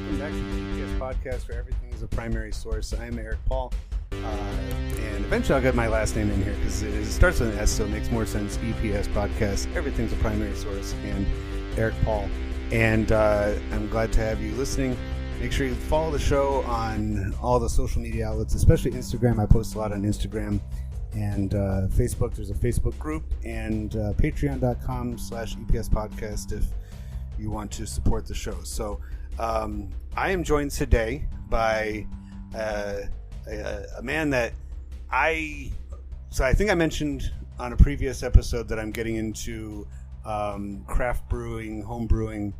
welcome back to the EPS podcast where everything is a primary source. I am Eric Paul, and eventually I'll get my last name in here because it starts with an S, so it makes more sense. EPS podcast, everything's a primary source, and Eric Paul. And I'm glad to have you listening. Make sure you follow the show on all the social media outlets, especially Instagram. I post a lot on Instagram and Facebook. There's a Facebook group, and patreon.com/EPS podcast if you want to support the show. So I am joined today by a man that I think I mentioned on a previous episode that I'm getting into craft brewing, home brewing,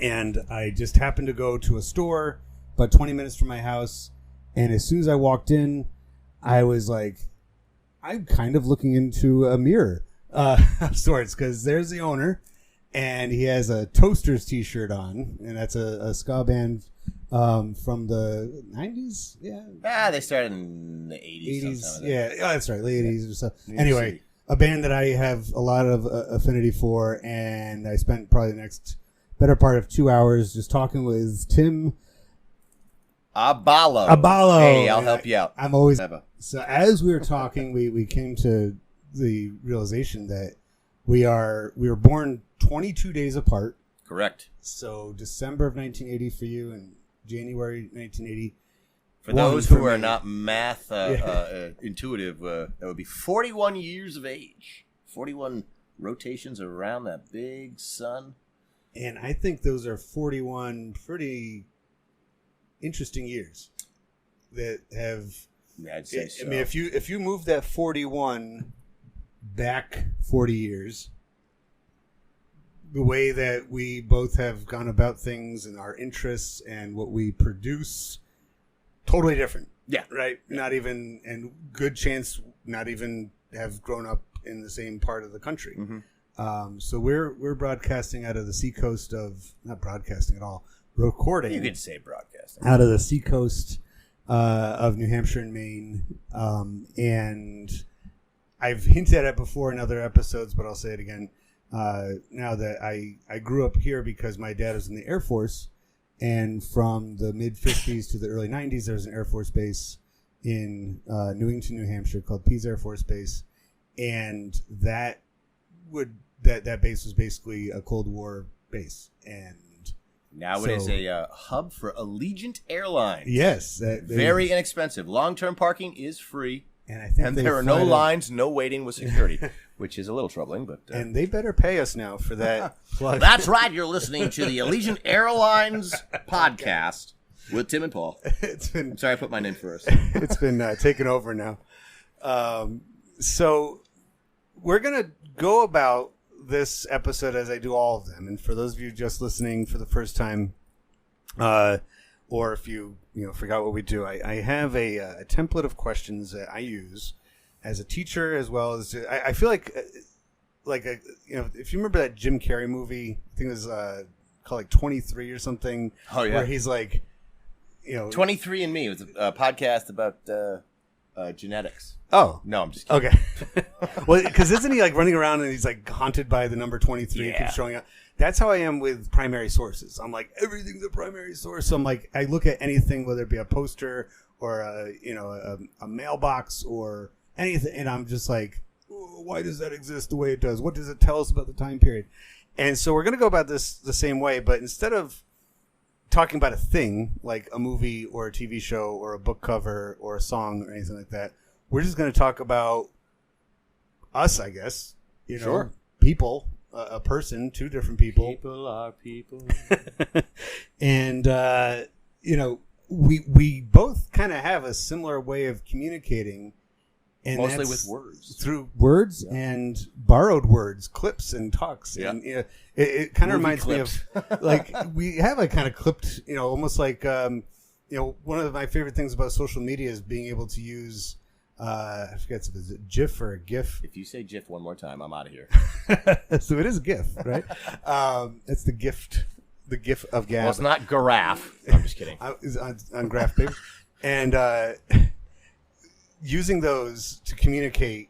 and I just happened to go to a store about 20 minutes from my house, and as soon as I walked in, I was like, I'm kind of looking into a mirror of sorts, because there's the owner, and he has a Toasters t-shirt on, and that's a ska band from the 90s. They started in the 80s. That's right, late 80s or so. Anyway, a band that I have a lot of affinity for, and I spent probably the next better part of 2 hours just talking with Tim Aballo. Hey, I'll help you out. I'm always... So as we were talking, we came to the realization that we were born 22 days apart. Correct. So December of 1980 for you and January 1980. For those who are not math intuitive, that would be 41 years of age. 41 rotations around that big sun. And I think those are 41 pretty interesting years that have... Yeah, I'd say so. I mean, if you move that 41 back 40 years, the way that we both have gone about things and our interests and what we produce, totally different. Yeah. Right? Not even, and good chance not even have grown up in the same part of the country. Mm-hmm. So we're broadcasting out of the seacoast of, not broadcasting at all, recording. You could say broadcasting. Out of the seacoast of New Hampshire and Maine. And I've hinted at it before in other episodes, but I'll say it again. Now that I grew up here because my dad was in the Air Force, and from the mid-50s to the early 90s, there was an Air Force base in Newington, New Hampshire called Pease Air Force Base, and that base was basically a Cold War base, and now it is a hub for Allegiant Airlines. Yes, very inexpensive. Long-term parking is free. And I think there are no lines, no waiting with security, which is a little troubling. But and they better pay us now for that plug. That's right. You're listening to the Allegiant Airlines podcast with Tim and Paul. I'm sorry I put my name first. It's been taken over now. So we're going to go about this episode as I do all of them. And for those of you just listening for the first time, or if you forgot what we do, I have a template of questions that I use as a teacher, as well as I feel like if you remember that Jim Carrey movie, I think it was called like 23 or something. Oh yeah, where he's like, 23andMe. It was a podcast about genetics. Oh no, I'm just kidding. Okay. Well, because isn't he like running around and he's like haunted by the number 23 and keeps showing up? That's how I am with primary sources. I'm like, everything's a primary source. So I'm like, I look at anything, whether it be a poster or a mailbox or anything, and I'm just like, why does that exist the way it does? What does it tell us about the time period? And so we're going to go about this the same way, but instead of talking about a thing like a movie or a TV show or a book cover or a song or anything like that, we're just going to talk about us, I guess. Sure. People. A person, two different people. People are people. And, we both kind of have a similar way of communicating. And mostly with words. Through words and borrowed words, clips and talks. Yeah. And it kind of reminds me of, like, we have a kind of clipped, almost like, one of my favorite things about social media is being able to use... I forget, is it GIF or a GIF? If you say GIF one more time, I'm out of here. So it is a GIF, right? It's the GIF of Gab. Well, it's not giraffe. I'm just kidding. On graph paper. And using those to communicate,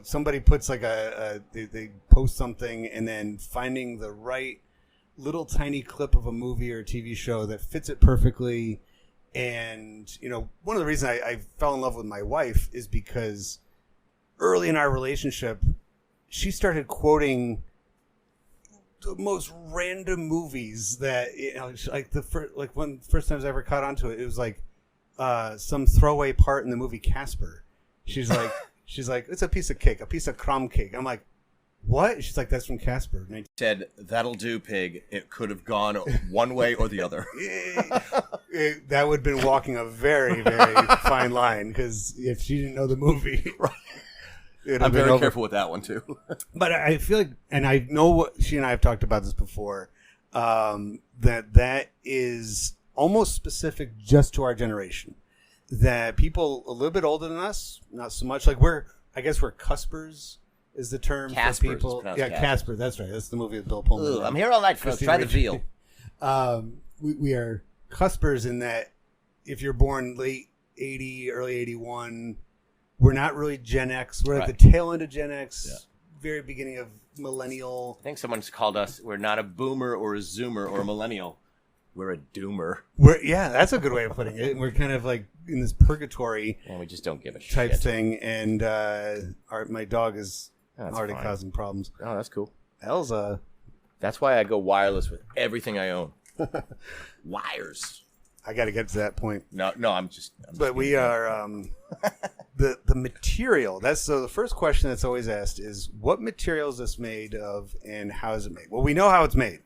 somebody puts like they post something and then finding the right little tiny clip of a movie or a TV show that fits it perfectly. And, one of the reasons I fell in love with my wife is because early in our relationship, she started quoting the most random movies that, like one of the first times I ever caught onto it, it was like some throwaway part in the movie Casper. She's like, it's a piece of cake, a piece of crumb cake. I'm like, what? She's like, that's from Casper. Said, that'll do, pig. It could have gone one way or the other. That would have been walking a very, very fine line, because if she didn't know the movie. Right. I'm very careful with that one, too. But I feel like, and I know what she and I have talked about this before, that is almost specific just to our generation. That people a little bit older than us, not so much. Like I guess we're cuspers. Is the term Caspers, for people? Yeah, Casper. That's right. That's the movie with Bill Pullman. Ooh, I'm here all night, folks. Try the veal. We are cuspers in that if you're born late 80, early 81, we're not really Gen X. We're at the tail end of Gen X, very beginning of millennial. I think someone's called us, we're not a boomer or a zoomer or a millennial. We're a doomer. That's a good way of putting it. We're kind of like in this purgatory. And we just don't give a type shit. thing. And my dog is already causing problems. Oh, that's cool. Elsa. That's why I go wireless with everything I own. Wires. I got to get to that point. No, I'm just we are the material. So the first question that's always asked is, what material is this made of, and how is it made? Well, we know how it's made.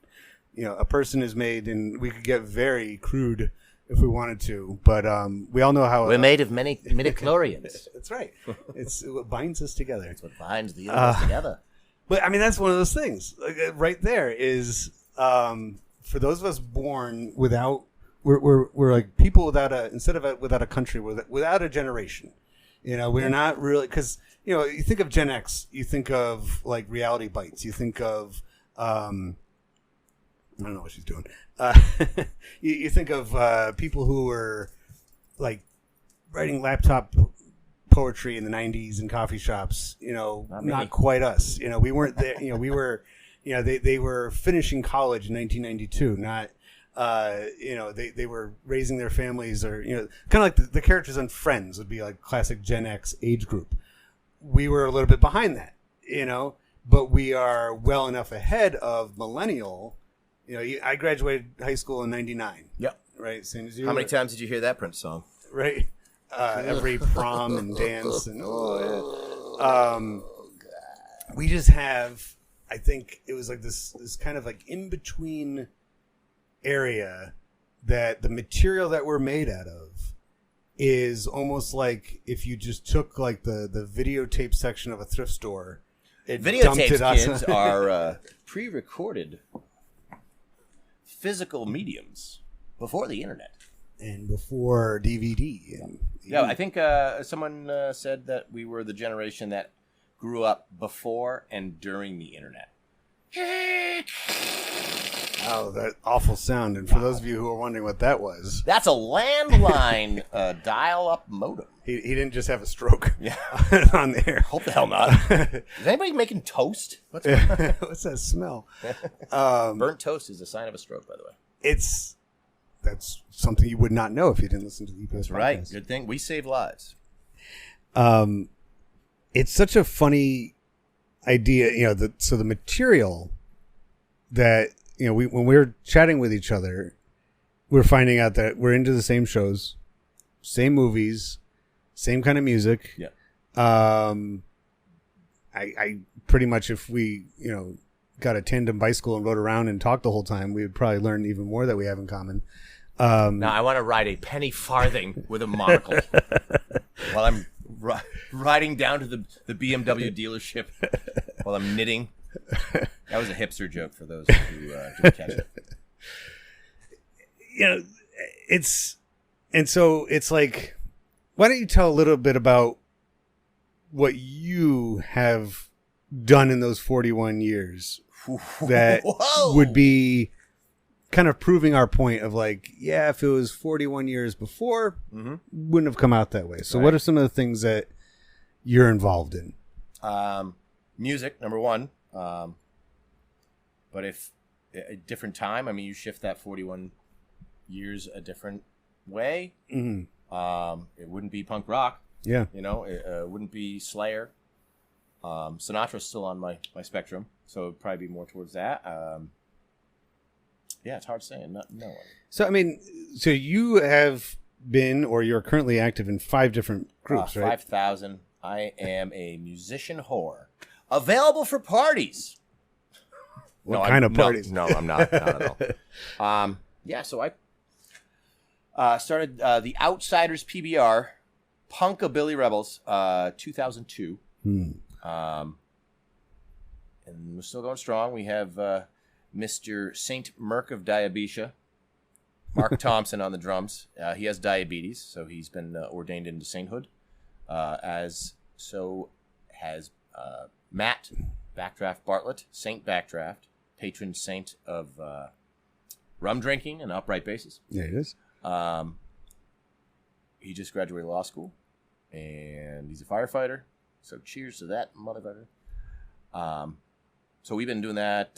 A person is made, and we could get very crude if we wanted to, but we all know how we're made of many midichlorians. That's right. It's what binds us together. It's what binds the universe together. But I mean, that's one of those things. Right there is for those of us born without, we're like people without without a country, without a generation. We're not really, because you think of Gen X, you think of like Reality Bites, you think of I don't know what she's doing. You think of people who were like writing laptop poetry in the 90s in coffee shops, not quite us. We weren't there. We were, they were finishing college in 1992, not, they were raising their families, or, kind of like the characters on Friends would be like classic Gen X age group. We were a little bit behind that, but we are well enough ahead of millennial. I graduated high school in 99. Yep. Right, same as you. How many times did you hear that Prince song? Right. Every prom and dance. And we just have, I think it was like this kind of like in-between area that the material that we're made out of is almost like if you just took like the videotape section of a thrift store. Videotapes, kids, are pre-recorded physical mediums before the internet and before DVD. Yeah, I think someone said that we were the generation that grew up before and during the internet. Oh, that awful sound! And for those of you who are wondering what that was, that's a landline dial-up modem. He didn't just have a stroke. Yeah, on the air. Hope the hell not. Is anybody making toast? What's that smell? Burnt toast is a sign of a stroke, by the way. That's something you would not know if you didn't listen to the EPS podcast. Right. Good thing we save lives. It's such a funny idea, so the material that when we're chatting with each other, we're finding out that we're into the same shows, same movies, same kind of music. Yeah. I pretty much, if we, got a tandem bicycle and rode around and talked the whole time, we would probably learn even more that we have in common. Now I want to ride a penny farthing with a monocle while I'm riding down to the BMW dealership while I'm knitting. That was a hipster joke for those who didn't catch it. It's like, why don't you tell a little bit about what you have done in those 41 years that would be kind of proving our point of like, yeah, if it was 41 years before, wouldn't have come out that way. So what are some of the things that you're involved in? Music, number one. But if a different time. I mean, you shift that 41 years a different way. Mm-hmm. It wouldn't be punk rock. Yeah. It wouldn't be Slayer. Sinatra's still on my spectrum, so it'd probably be more towards that. Yeah, it's hard saying. No. So, I mean, so you have been, or you're currently active in 5 different groups, right? 5,000. I am a musician whore. Available for parties. What kind of parties? No, I'm not. Not at all. So I started the Outsiders PBR, Punkabilly Rebels, 2002. And we're still going strong. We have Mr. Saint Merc of Diabetia, Mark Thompson on the drums. He has diabetes, so he's been ordained into sainthood. As so has Matt Backdraft Bartlett, Saint Backdraft, patron saint of rum drinking and upright basses. Yeah, it is. He just graduated law school, and he's a firefighter. So cheers to that, motherfucker. So we've been doing that.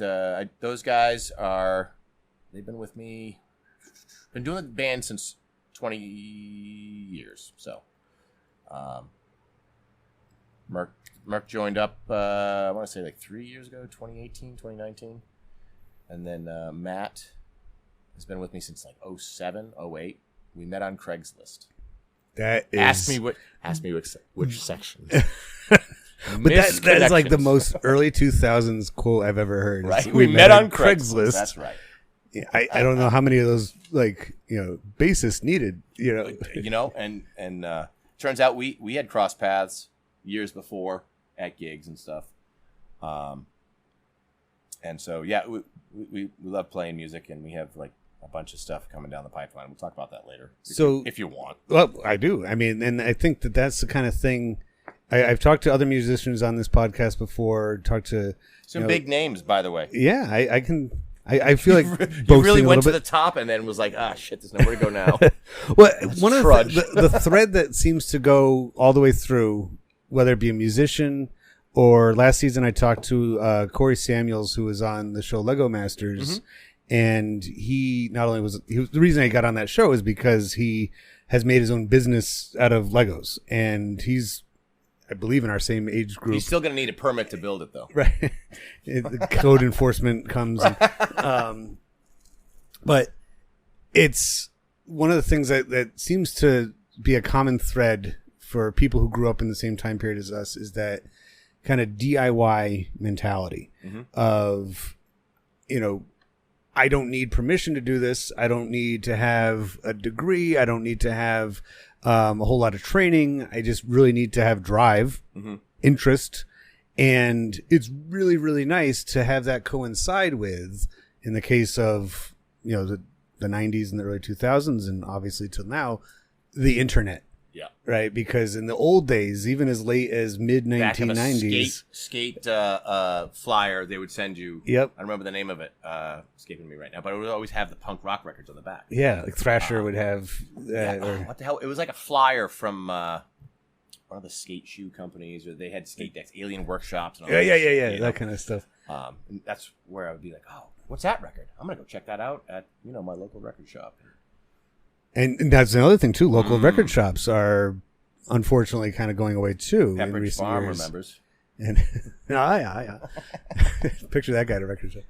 Those guys they've been with me. Been doing the band since 20 years. So, Merc joined up, I want to say like 3 years ago, 2018, 2019. And then Matt has been with me since like 07, 08. We met on Craigslist. That is... Ask me which section. But that is like the most early 2000s quote I've ever heard. Right? We met on Craigslist. That's right. Yeah, I don't know how many of those bassists needed. And turns out we had crossed paths years before at gigs and stuff. And so we love playing music, and we have like a bunch of stuff coming down the pipeline. We'll talk about that later. If you want. Well, I do. I mean, and I think that's the kind of thing. I've talked to other musicians on this podcast before. Talked to some big names, by the way. Yeah, I can. I feel like you really went to the top and then was like, shit, there's nowhere to go now. Well, one of the thread that seems to go all the way through, whether it be a musician or last season I talked to Corey Samuels, who was on the show Lego Masters, and he not only was the reason I got on that show is because he has made his own business out of Legos, and he's, I believe, in our same age group. He's still going to need a permit to build it, though. Right. The code enforcement comes. But it's one of the things that seems to be a common thread for people who grew up in the same time period as us is that kind of DIY mentality of, I don't need permission to do this. I don't need to have a degree. I don't need to have a whole lot of training. I just really need to have drive, interest. And it's really, really nice to have that coincide with, in the case of, the 90s and the early 2000s, and obviously till now, the internet. Yeah. Right. Because in the old days, even as late as mid 1990s, skate flyer they would send you. Yep. I remember the name of it. Escaping me right now, but it would always have the punk rock records on the back. Yeah, like Thrasher would have. What the hell? It was like a flyer from one of the skate shoe companies, or they had skate decks, Alien Workshops. And all yeah, that kind of stuff. And that's where I would be like, oh, what's that record? I'm gonna go check that out at my local record shop. And that's another thing too. Local record shops are unfortunately kind of going away too. Pepperidge in recent Farm years. remembers. And yeah. Picture that guy at a record shop.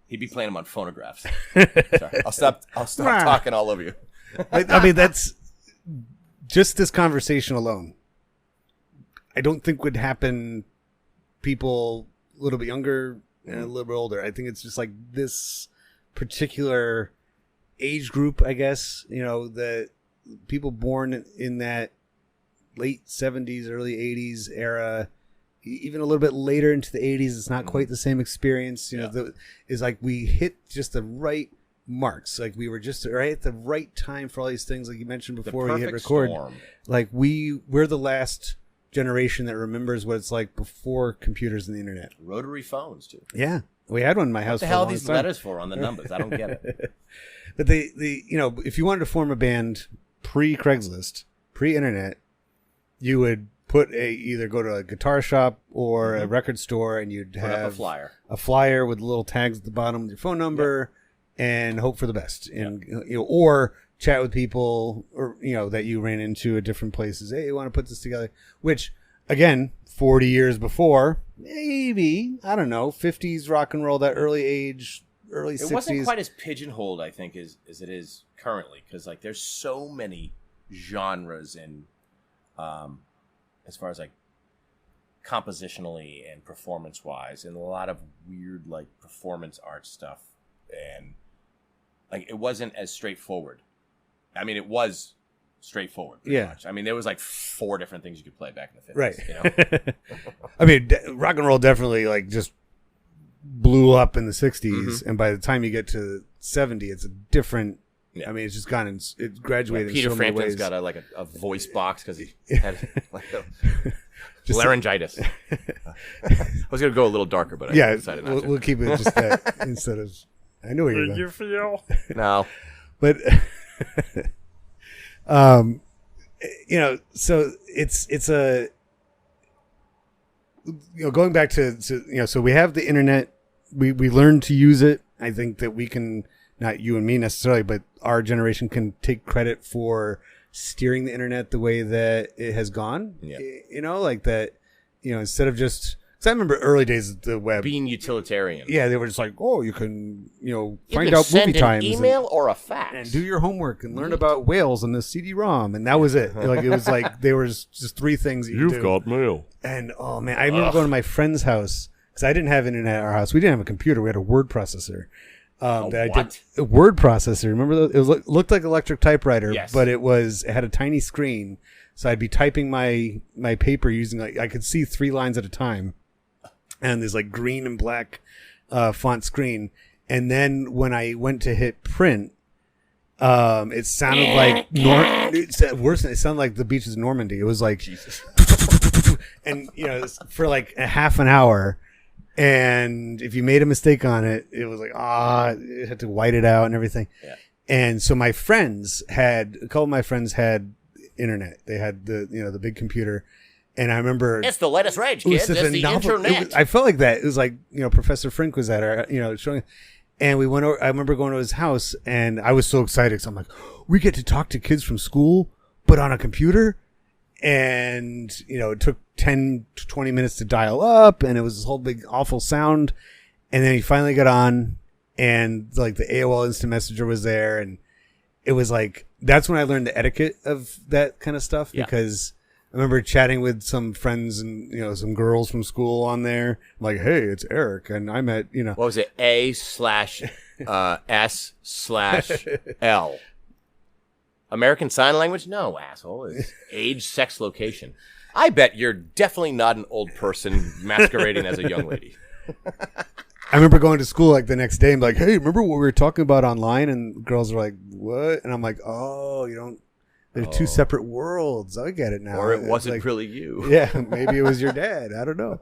He'd be playing them on phonographs. Sorry, I'll stop talking all over you. I mean, that's just this conversation alone. I don't think would happen. People a little bit younger and a little bit older. I think it's just like this particular age group, I guess, the people born in that late 70s, early 80s era, even a little bit later into the 80s, it's not quite the same experience. Is like we hit just the right marks. Like we were just right at the right time for all these things, like you mentioned before we hit record. Storm. Like we're the last generation that remembers what it's like before computers and the internet. Rotary phones, too. Yeah. We had one in my house. What the hell are these letters for on the numbers? I don't get it. But if you wanted to form a band pre-Craigslist, pre-internet, you would either go to a guitar shop or a record store, and you'd have a flyer with little tags at the bottom with your phone number, and hope for the best, and or chat with people, or that you ran into at different places. Hey, you want to put this together? Which, again, 40 years before, maybe, I don't know, 50s rock and roll, that early age, early 60s. It wasn't quite as pigeonholed, I think, as it is currently, because like there's so many genres and as far as like compositionally and performance wise, and a lot of weird like performance art stuff, and like it wasn't as straightforward. I mean, it was straightforward pretty much. I mean, there was like 4 different things you could play back in the 50s, right? I mean, rock and roll definitely like just blew up in the 60s, and by the time you get to 70, it's a different. I mean, it's just gone and it graduated. Peter in so many Frampton's ways. got a voice box because he had like laryngitis. I was gonna go a little darker, but I decided not to. We'll keep it just that instead of. I know what you're going. You feel? No, but so it's a going back to so we have the internet. We learned to use it. I think that we can. Not you and me necessarily, but our generation can take credit for steering the internet the way that it has gone. Yeah. Like that, instead of just, because I remember early days of the web. Being utilitarian. Yeah, they were just like, oh, you can, you find can out movie send times. An email or a fax. And do your homework and learn about whales on the CD-ROM. And that was it. Like, it was like, there was just 3 things that You've got mail. And, oh, man, I remember going to my friend's house, because I didn't have internet at our house. We didn't have a computer. We had a word processor. I did a word processor. Remember, it looked like electric typewriter, but it had a tiny screen. So I'd be typing my paper using I could see 3 lines at a time, and there's like green and black font screen. And then when I went to hit print, it sounded like it sounded like the beaches of Normandy. It was like, and for like a half an hour. And if you made a mistake on it, it was like, you had to white it out and everything. Yeah. And so a couple of my friends had internet. They had the big computer. And I remember. It's the latest rage, kids. It's the internet. I felt like that. It was like, Professor Frink was at our, showing. And we went over, I remember going to his house, and I was so excited. Because I'm like, we get to talk to kids from school, but on a computer. And, it took 10 to 20 minutes to dial up, and it was this whole big awful sound. And then he finally got on, and like the AOL Instant Messenger was there. And it was like, that's when I learned the etiquette of that kind of stuff, because I remember chatting with some friends and, some girls from school on there. I'm like, hey, it's Eric. And I'm at, What was it? A/S/L. American Sign Language? No, asshole. It's age, sex, location. I bet you're definitely not an old person masquerading as a young lady. I remember going to school like the next day and be like, hey, remember what we were talking about online? And girls were like, what? And I'm like, oh, they're 2 separate worlds. I get it now. Or it wasn't like, really you. Yeah, maybe it was your dad. I don't know.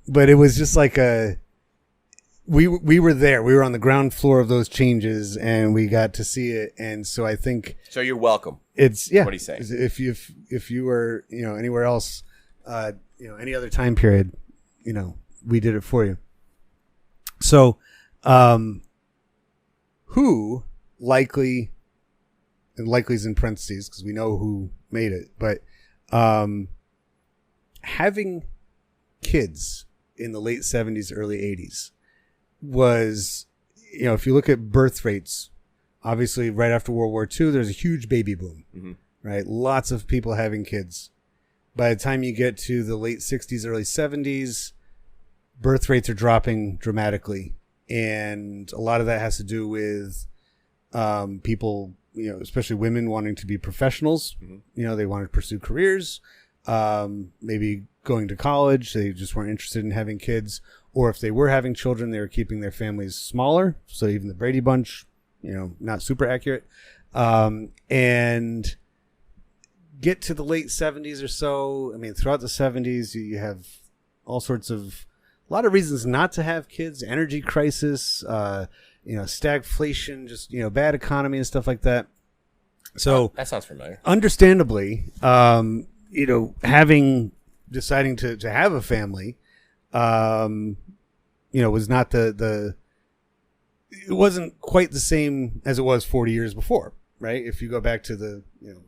But it was just like we were there. We were on the ground floor of those changes, and we got to see it. And so I think. So you're welcome. It's What he's saying. If you were anywhere else, any other time period, we did it for you. So, who likely, and likely's in parentheses because we know who made it, but having kids in the late 70s, early 80s. Was, if you look at birth rates, obviously right after World War II, there's a huge baby boom, right? Lots of people having kids. By the time you get to the late 60s, early 70s, birth rates are dropping dramatically. And a lot of that has to do with people, especially women wanting to be professionals. They wanted to pursue careers, maybe going to college. They just weren't interested in having kids. Or if they were having children, they were keeping their families smaller. So even the Brady Bunch, not super accurate. And get to the late 70s or so. I mean, throughout the 70s, you have all sorts of, a lot of reasons not to have kids. Energy crisis, stagflation, just, bad economy and stuff like that. So that sounds familiar. Understandably, deciding to have a family, was not it wasn't quite the same as it was 40 years before, right? If you go back to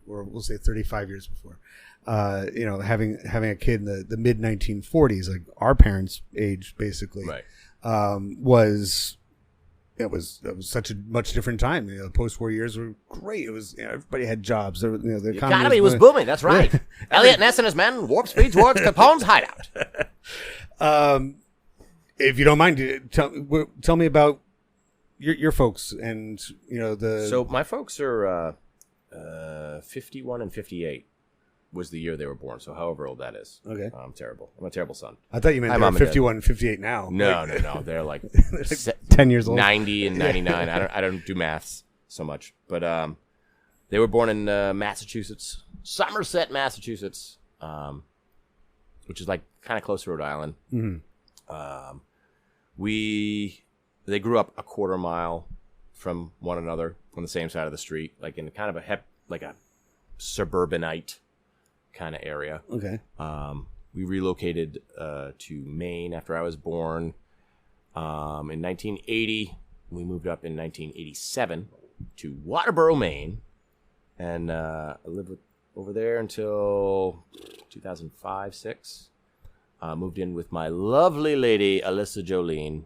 or we'll say 35 years before, having a kid in the mid 1940s, like our parents' age, basically, right. was such a much different time. Post-war years were great. It was everybody had jobs. The economy was booming. That's right. Elliot Ness and his men warp speed towards Capone's hideout. If you don't mind, tell me about your folks and So my folks are 51 and 58 was the year they were born. So however old that is. Okay. I'm terrible. I'm a terrible son. I thought you meant they're 51 and 58 now. No. They're like 10 years old. 90 and 99. I don't do maths so much. But they were born in Massachusetts, Somerset, Massachusetts, which is like kind of close to Rhode Island. Mm-hmm. They grew up a quarter mile from one another on the same side of the street, like in kind of a suburbanite kind of area. Okay. We relocated to Maine after I was born. In 1980, we moved up in 1987 to Waterboro, Maine, and I lived over there until 2005-06. Moved in with my lovely lady, Alyssa Jolene.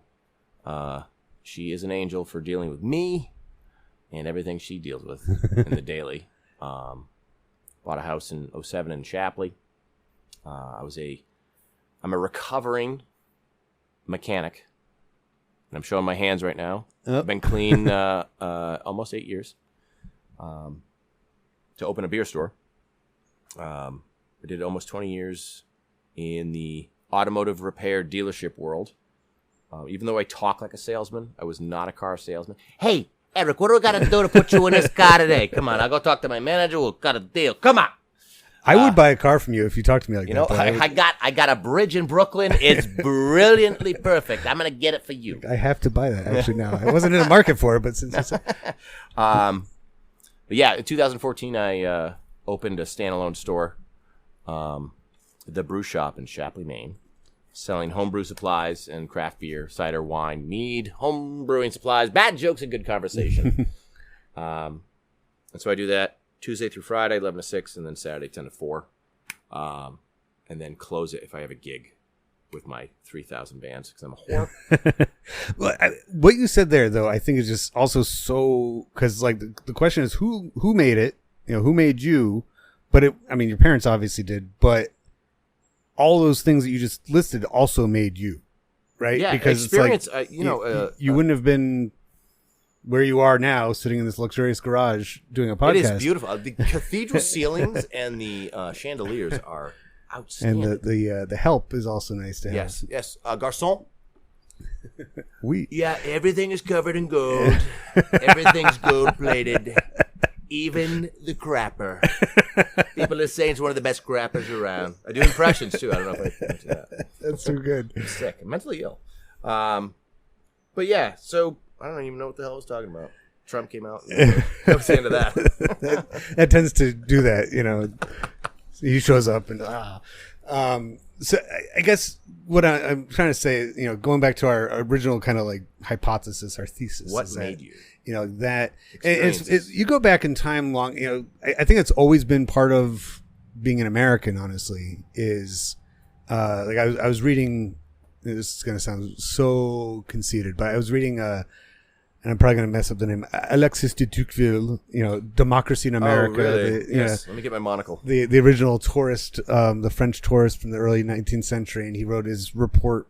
She is an angel for dealing with me and everything she deals with in the daily. Bought a house in 07 in Shapley. I'm a recovering mechanic, and I'm showing my hands right now. Oh. I've been clean almost 8 years. To open a beer store. I did almost 20 years in the automotive repair dealership world. Even though I talk like a salesman, I was not a car salesman. Hey, Eric, what do we got to do to put you in this car today? Come on, I'll go talk to my manager. We'll cut a deal. Come on. I would buy a car from you if you talked to me like that. I got a bridge in Brooklyn. It's brilliantly perfect. I'm gonna get it for you. I have to buy that actually now. I wasn't in the market for it, but since it's but yeah, in 2014 I opened a standalone store, the Brew Shop in Shapley, Maine, selling homebrew supplies and craft beer, cider, wine, mead, home brewing supplies, bad jokes and good conversation. And so I do that Tuesday through Friday, 11 to 6, and then Saturday, 10 to 4. And then close it if I have a gig with my 3,000 bands, because I'm a whore. Well, what you said there, though, I think is just also so, because like the question is who made it, who made you, but your parents obviously did, but all those things that you just listed also made you, right? Yeah, because experience, it's like, you wouldn't have been where you are now, sitting in this luxurious garage doing a podcast. It is beautiful. The cathedral ceilings and the chandeliers are outstanding. And the help is also nice to have. Yes. Garçon? Oui. Yeah, everything is covered in gold. Everything's gold-plated. Even the crapper. People are saying it's one of the best crappers around. I do impressions, too. I don't know if I can do that. That's too good. I'm sick. I'm mentally ill. But yeah, so I don't even know what the hell I was talking about. Trump came out. That was the end of that. that tends to do that, He shows up and so I guess what I'm trying to say is, going back to our original kind of like hypothesis, our thesis. What made you? That it's you go back in time long. I think it's always been part of being an American. Honestly, is like I was reading. This is going to sound so conceited, but I was reading and I'm probably going to mess up the name, Alexis de Tocqueville, Democracy in America. Oh, really? Yes. Let me get my monocle. The original tourist, the French tourist from the early 19th century, and he wrote his report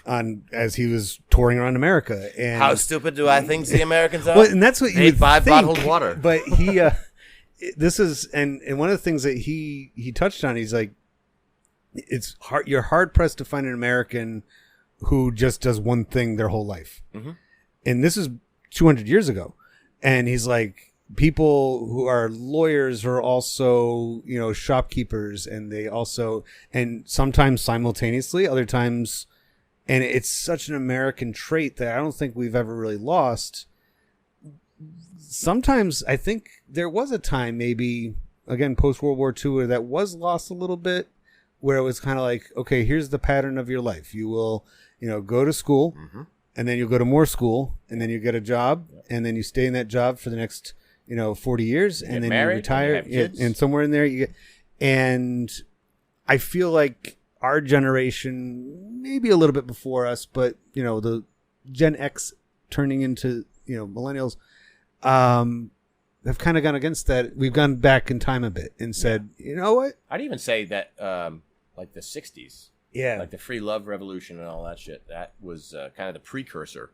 on as he was touring around America. And how stupid do I think the Americans are? Well, and that's what you would buy think, bottled water. But he, this is, and one of the things that he touched on, he's like, it's hard. You're hard pressed to find an American who just does one thing their whole life. Mm-hmm. And this is 200 years ago. And he's like, people who are lawyers are also, shopkeepers, and they also, and sometimes simultaneously, other times, and it's such an American trait that I don't think we've ever really lost. Sometimes I think there was a time, maybe again, post World War II, where that was lost a little bit, where it was kind of like, okay, here's the pattern of your life. You will, go to school, and then you'll go to more school, and then you get a job, and then you stay in that job for the next, 40 years, and then married, you retire, and you have kids. and somewhere in there you get, and I feel like our generation, maybe a little bit before us, but the Gen X turning into millennials, have kind of gone against that. We've gone back in time a bit and said, you know what? I'd even say that like the 60s, Yeah. like the free love revolution and all that shit, that was kind of the precursor.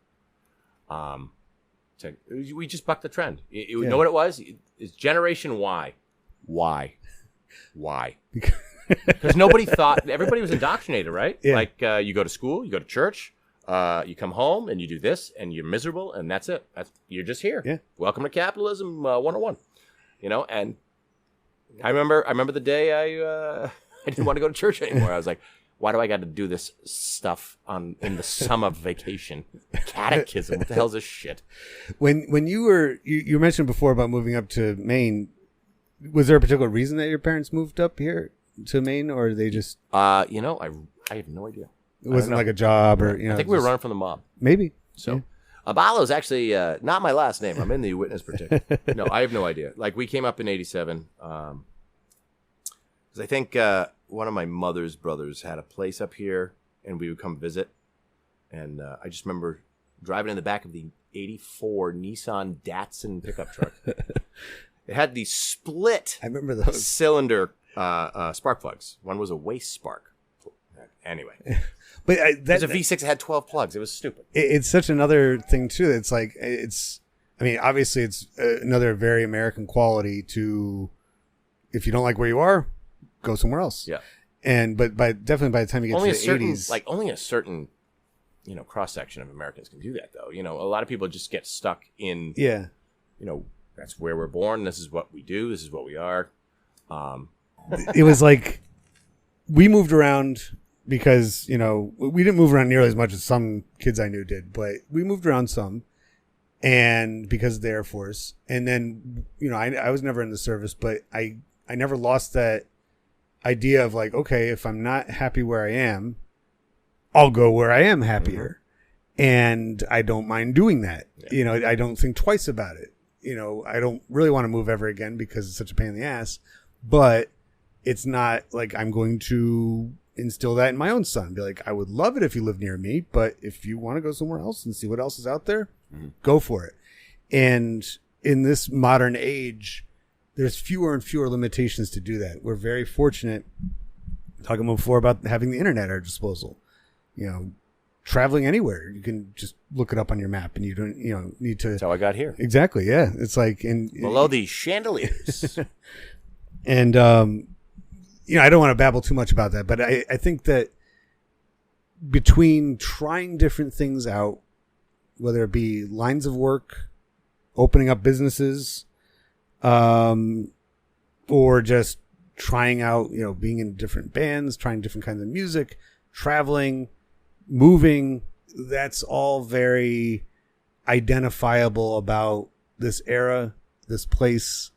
We just bucked the trend. You know what it was? It's Generation Y. Why? Because nobody thought, everybody was indoctrinated, right? Yeah. Like you go to school, you go to church, you come home and you do this and you're miserable and that's it. You're just here. Yeah. Welcome to capitalism 101. And I remember the day I didn't want to go to church anymore. I was like, why do I got to do this stuff in the summer vacation? Catechism. What the hell's this shit? When you mentioned before about moving up to Maine, was there a particular reason that your parents moved up here to Maine, or they just I have no idea. it wasn't like a job, or I think we were running from the mob. Maybe. So Aballo is actually not my last name. I'm in the witness protection. No, I have no idea. Like we came up in '87. Because I think one of my mother's brothers had a place up here, and we would come visit. And I just remember driving in the back of the '84 Nissan Datsun pickup truck. It had these split I remember those cylinder spark plugs. One was a waste spark. Anyway, but there's a V6 that had 12 plugs. It was stupid. It's such another thing too. It's like obviously it's another very American quality to, if you don't like where you are, go somewhere else. Yeah. But definitely by the time you get to the 80s, like only a certain, cross section of Americans can do that though. A lot of people just get stuck in, that's where we're born. This is what we do. This is what we are. It was like we moved around because, we didn't move around nearly as much as some kids I knew did, but we moved around some, and because of the Air Force. And then, I was never in the service, but I never lost that idea of like, okay, if I'm not happy where I am, I'll go where I am happier. And I don't mind doing that. Yeah. I don't think twice about it. I don't really want to move ever again because it's such a pain in the ass, but it's not like I'm going to instill that in my own son. Be like, I would love it if you live near me, but if you want to go somewhere else and see what else is out there, go for it. And in this modern age, there's fewer and fewer limitations to do that. We're very fortunate, talking before about having the internet at our disposal. Traveling anywhere, you can just look it up on your map, and you don't need to. That's how I got here. Exactly. Yeah. It's like below these chandeliers. And I don't want to babble too much about that, but I think that between trying different things out, whether it be lines of work, opening up businesses, or just trying out, being in different bands, trying different kinds of music, traveling, moving, that's all very identifiable about this era, this place,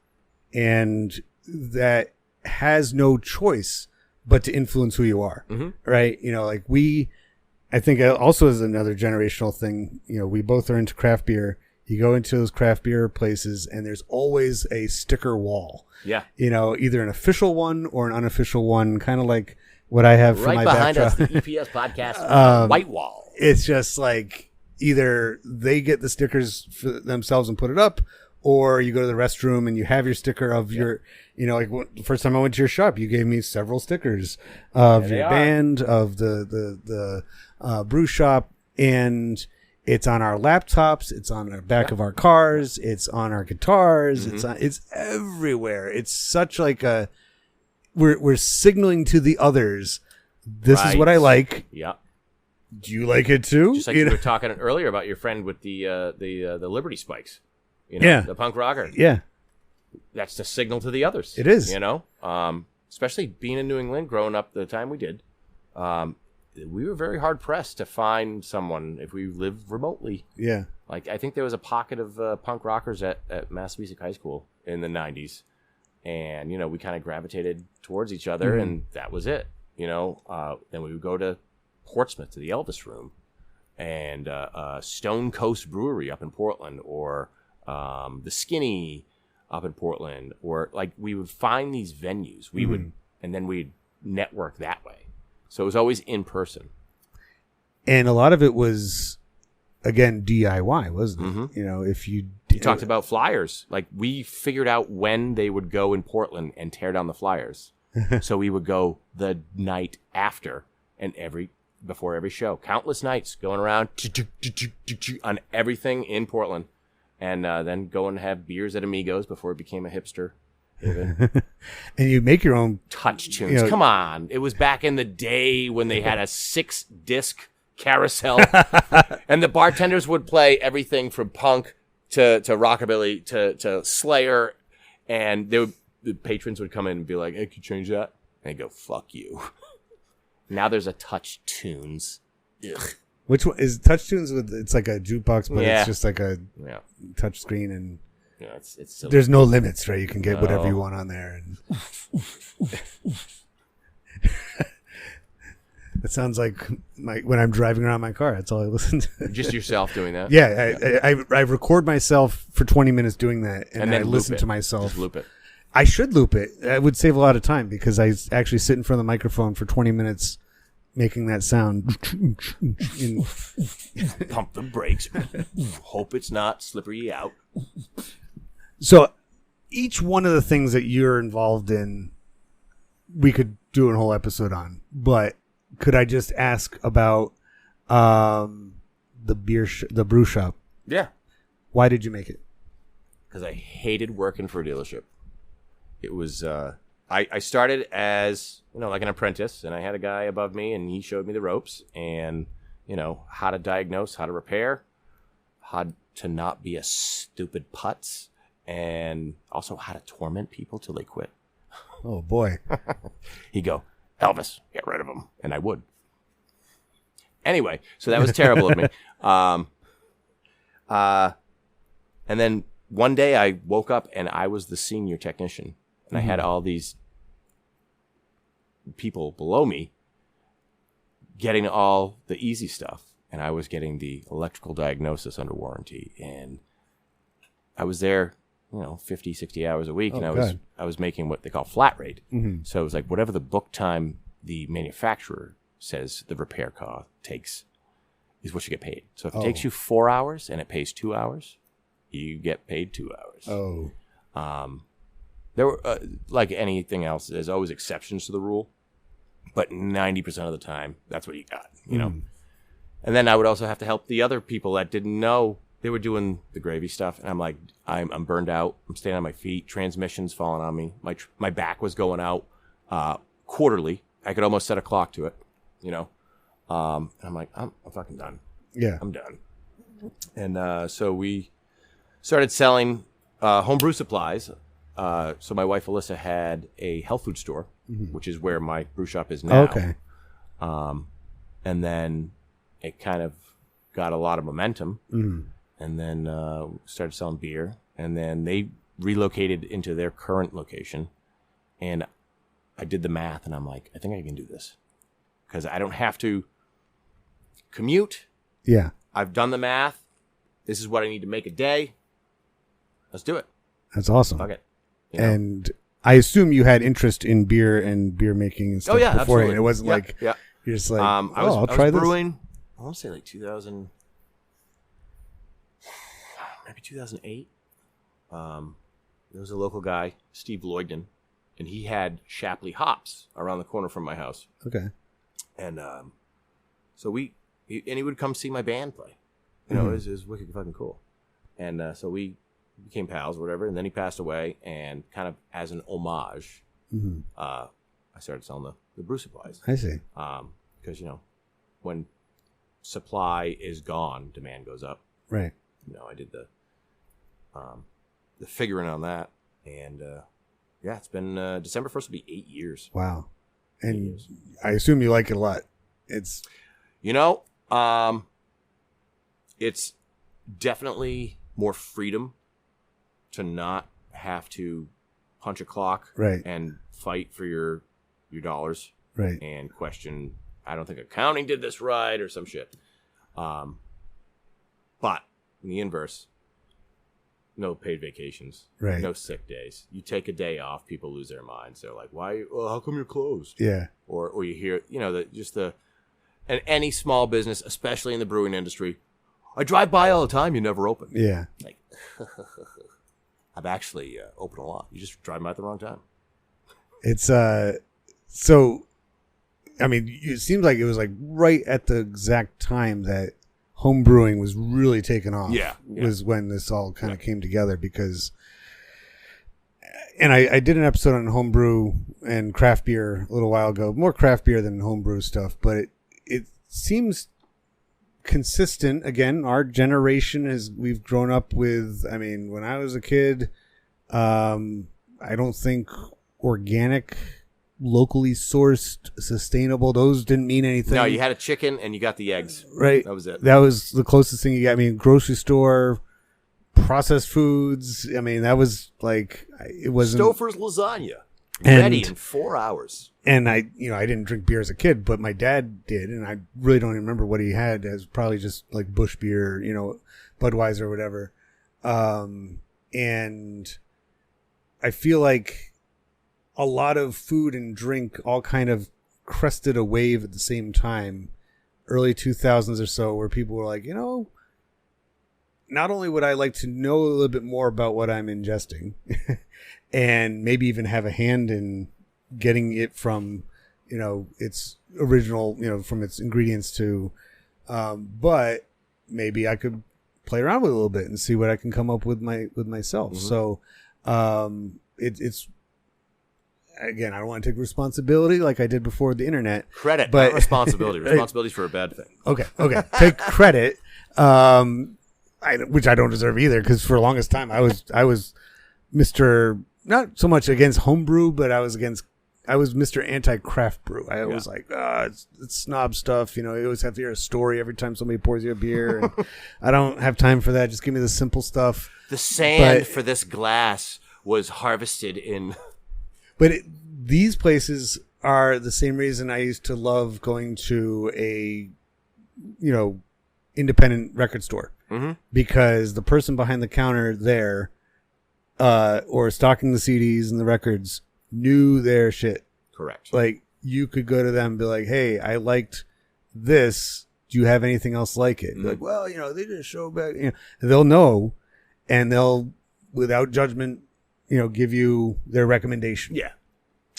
and that has no choice but to influence who you are. Right? I think also is another generational thing. We both are into craft beer. You go into those craft beer places and there's always a sticker wall. Yeah. Either an official one or an unofficial one, kind of like what I have for my behind us, backdrop. the EPS podcast, white wall. It's just like either they get the stickers for themselves and put it up, or you go to the restroom and you have your sticker of your, like the first time I went to your shop, you gave me several stickers of your band, of the brew shop, and it's on our laptops, it's on the back of our cars, it's on our guitars, it's everywhere. It's such like a, we're signaling to the others, this is what I like. Yeah. Do you like it too? Just like you were talking earlier about your friend with the Liberty Spikes. The punk rocker. Yeah. That's the signal to the others. It is. Especially being in New England, growing up the time we did, we were very hard pressed to find someone if we lived remotely. Yeah. Like I think there was a pocket of punk rockers at Mass Music High School in the 90s. And, we kind of gravitated towards each other, and that was it. Then we would go to Portsmouth to the Elvis Room and Stone Coast Brewery up in Portland, or the Skinny up in Portland, or like we would find these venues. We would, and then we'd network that way. So it was always in person. And a lot of it was, again, DIY, wasn't it? If you talked about flyers, like we figured out when they would go in Portland and tear down the flyers. So we would go the night after and before every show, countless nights going around on everything in Portland, and then go and have beers at Amigos before it became a hipster. And you make your own touch tunes. Come on, it was back in the day when they had a 6-disc carousel, and the bartenders would play everything from punk to rockabilly to Slayer, and the patrons would come in and be like, "Hey, can you change that?" And they go, "Fuck you." Now there's a Touch Tunes. Ugh. Which one is Touch Tunes? It's like a jukebox, but it's just like a touch screen, and it's silly. There's no limits, right? You can get whatever you want on there. And it sounds like when I'm driving around my car. That's all I listen to. Just yourself doing that? Yeah, I record myself for 20 minutes doing that, and then I listen to myself. Just loop it. I should loop it. It would save a lot of time because I actually sit in front of the microphone for 20 minutes making that sound. Pump the brakes. Hope it's not slippery out. So each one of the things that you're involved in, we could do a whole episode on. But could I just ask about the brew shop? Yeah. Why did you make it? Because I hated working for a dealership. It was I started as like an apprentice, and I had a guy above me, and he showed me the ropes, and how to diagnose, how to repair, how to not be a stupid putz, and also how to torment people till they quit. Oh boy. He'd go, "Elvis, get rid of him," and I would. Anyway, so that was terrible of me. And then one day I woke up and I was the senior technician. And I had all these people below me getting all the easy stuff. And I was getting the electrical diagnosis under warranty. And I was there, 50, 60 hours a week. And I was making what they call flat rate. Mm-hmm. So it was like whatever the book time the manufacturer says the repair cost takes is what you get paid. So if it takes you 4 hours and it pays 2 hours, you get paid 2 hours. Oh. There were, like anything else, there's always exceptions to the rule, but 90% of the time, that's what you got, And then I would also have to help the other people that didn't know they were doing the gravy stuff, and I'm like, I'm burned out. I'm standing on my feet. Transmissions falling on me. My back was going out quarterly. I could almost set a clock to it, and I'm like, I'm fucking done. Yeah, I'm done. And so we started selling homebrew supplies. So my wife Alyssa had a health food store, which is where my brew shop is now. Okay. And then it kind of got a lot of momentum, and then started selling beer. And then they relocated into their current location, and I did the math, and I'm like, I think I can do this because I don't have to commute. Yeah. I've done the math. This is what I need to make a day. Let's do it. That's awesome. Fuck it. And I assume you had interest in beer and beer making and stuff beforehand. Absolutely. It wasn't like you're just like, I'll try this. Brewing, I want to say like 2000, maybe 2008. There was a local guy, Steve Lloydon, and he had Shapley hops around the corner from my house. Okay. And so he would come see my band play. It was wicked fucking cool. And so we became pals or whatever, and then he passed away, and kind of as an homage, I started selling the brew supplies. I see. Because, when supply is gone, demand goes up. Right. I did the figuring on that, and it's been December 1st will be 8 years. Wow. And I assume you like it a lot. It's it's definitely more freedom to not have to punch a clock, right, and fight for your dollars, right, and question. I don't think accounting did this right or some shit. But in the inverse, no paid vacations, right, no sick days. You take a day off, people lose their minds. They're like, "Why? Well, how come you're closed?" Yeah, or you hear, and any small business, especially in the brewing industry, I drive by all the time. You never open. Yeah, like I've actually opened a lot. You just drive by at the wrong time. It's so. I mean, it seems like it was like right at the exact time that home brewing was really taking off. Yeah. Was when this all kind of came together because, and I did an episode on home brew and craft beer a little while ago, more craft beer than home brew stuff, but it seems consistent. Again, our generation we've grown up with, I mean, when I was a kid, I don't think organic, locally sourced, sustainable, those didn't mean anything. No, you had a chicken and you got the eggs. Right. That was it. That was the closest thing you got. I mean, grocery store, processed foods. I mean, that was like, it wasn't. Stouffer's lasagna. Ready in 4 hours. And I didn't drink beer as a kid, but my dad did. And I really don't even remember what he had as probably just like Busch beer, Budweiser or whatever. And I feel like a lot of food and drink all kind of crested a wave at the same time, early 2000s or so, where people were like, not only would I like to know a little bit more about what I'm ingesting and maybe even have a hand in getting it from, its original, from its ingredients to, but maybe I could play around with it a little bit and see what I can come up with myself. Mm-hmm. So, it's, again, I don't want to take responsibility like I did before the internet. Credit, but not responsibility. Responsibility's for a bad thing. Okay. Take credit, which I don't deserve either, because for the longest time I was Mr. not so much against homebrew, but I was Mr. Anti-craft brew. I was like, it's snob stuff. You always have to hear a story every time somebody pours you a beer. And I don't have time for that. Just give me the simple stuff. The sand for this glass was harvested in... But these places are the same reason I used to love going to a, independent record store. Mm-hmm. Because the person behind the counter there, or stocking the CDs and the records, knew their shit. Correct. Like, you could go to them and be like, hey, I liked this. Do you have anything else like it? Mm-hmm. Like, well, they just show back. They'll know, and they'll, without judgment, give you their recommendation. Yeah.